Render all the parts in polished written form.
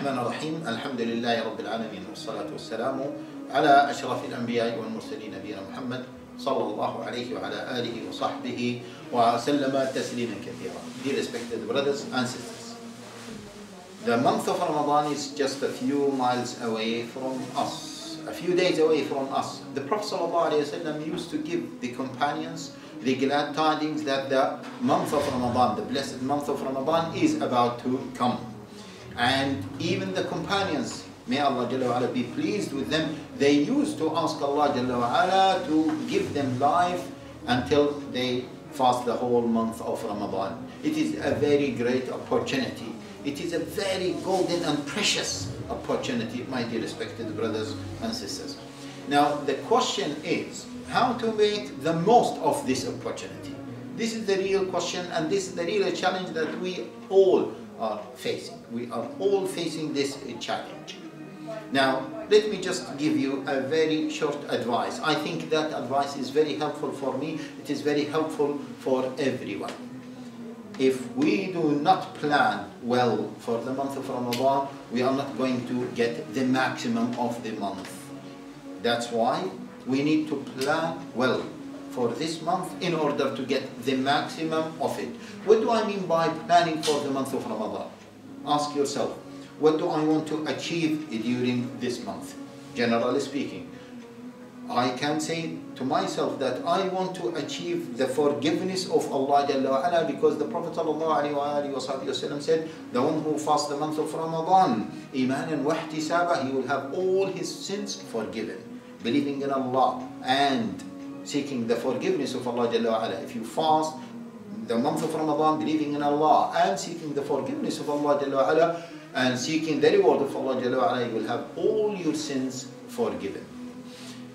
الرحمن الرحيم الحمد لله رب العالمين والصلاة والسلام على أشرف الأنبياء والمرسلين نبينا محمد صلى الله عليه وعلى آله وصحبه وسلم تسليما كثيرا. Dear respected brothers and sisters, the month of Ramadan is just a few miles away from us, a few days away from us. The Prophet ﷺ used to give the companions the glad tidings that the month of Ramadan, the blessed month of Ramadan, is about to come. And even the companions, may Allah Jalla wa Ala be pleased with them, they used to ask Allah Jalla wa Ala to give them life until they fast the whole month of Ramadan. It is a very great opportunity. It is a very golden and precious opportunity, my dear respected brothers and sisters. Now the question is, how to make the most of this opportunity? This is the real question, and this is the real challenge that we all are facing. We are all facing this challenge. Now, let me just give you a very short advice. I think that advice is very helpful for me. It is very helpful for everyone. If we do not plan well for the month of Ramadan, we are not going to get the maximum of the month. That's why we need to plan well for this month in order to get the maximum of it. What do I mean by planning for the month of Ramadan? Ask yourself, what do I want to achieve during this month? Generally speaking, I can say to myself that I want to achieve the forgiveness of Allah Jalla wa Ala, because the Prophet ﷺ said, the one who fasts the month of Ramadan, imanan wa ihtisaba, he will have all his sins forgiven. Believing in Allah and seeking the forgiveness of Allah Jalla wa Ala. If you fast the month of Ramadan believing in Allah and seeking the forgiveness of Allah Jalla wa Ala and seeking the reward of Allah Jalla wa Ala, you will have all your sins forgiven.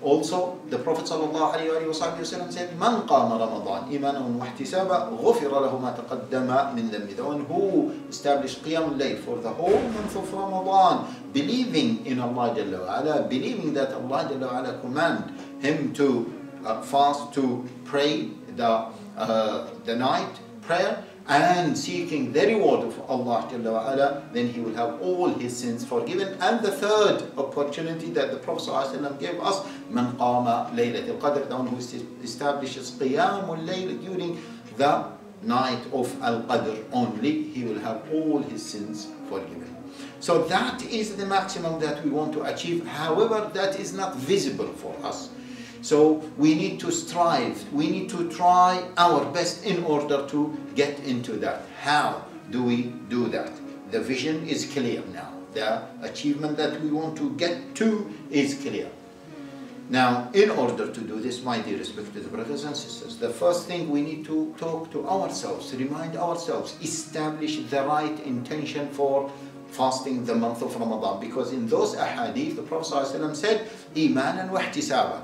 Also, the Prophet ﷺ said, Man qama Ramadan imanan wa ihtisaba ghufira lahu ma taqaddama min dhanbi. The one who established Qiyam al-Layl for the whole month of Ramadan, believing in Allah Jalla wa Ala, believing that Allah Jalla wa Ala command him to fast, to pray the night prayer and seeking the reward of Allah Jalla wa Ala, then he will have all his sins forgiven. And the third opportunity that the Prophet ﷺ gave us, Man qama laylat al-qadr, the one who establishes Qiyam al-Layl during the night of Al-Qadr only, he will have all his sins forgiven. So that is the maximum that we want to achieve. However, that is not visible for us. So we need to strive, we need to try our best in order to get into that. How do we do that? The vision is clear now. The achievement that we want to get to is clear. Now, in order to do this, my dear respected brothers and sisters, the first thing we need to talk to ourselves, remind ourselves, establish the right intention for fasting the month of Ramadan. Because in those ahadith, the Prophet ﷺ said, imanan wa ihtisaba.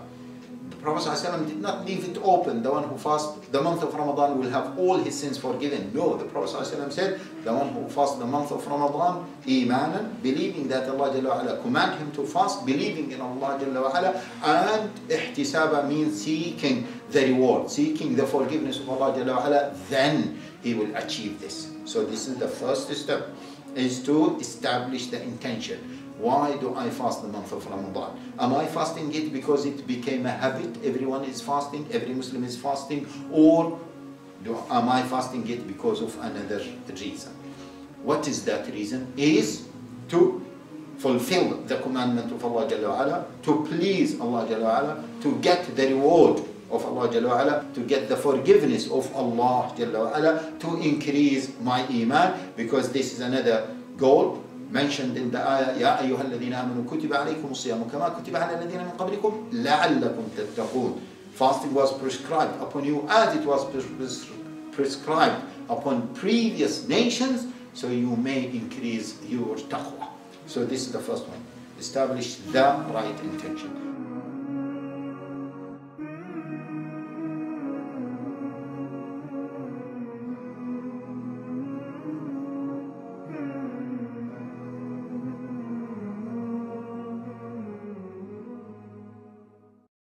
The Prophet ﷺ did not leave it open. The one who fasts the month of Ramadan will have all his sins forgiven. No, the Prophet ﷺ said, the one who fasts the month of Ramadan, imanan, believing that Allah Jalla wa Ala command him to fast, believing in Allah Jalla wa Ala, and ihtisaba means seeking the reward, seeking the forgiveness of Allah Jalla wa Ala, then he will achieve this. So this is the first step, is to establish the intention. Why do I fast the month of Ramadan? Am I fasting it because it became a habit? Everyone is fasting, every Muslim is fasting, or am I fasting it because of another reason? What is that reason? Is to fulfill the commandment of Allah Jalla wa Ala, to please Allah Jalla wa Ala, to get the reward of Allah Jalla wa Ala, to get the forgiveness of Allah Jalla wa Ala, to increase my iman, because this is another goal mentioned in the ayah, Ya ayyuha alladhina amanu kutiba alaykum as-siyamu kama kutiba ala alladhina min qablikum la'allakum tattaqun. Fasting was prescribed upon you as it was prescribed upon previous nations, so you may increase your taqwa. So this is the first one. Establish the right intention.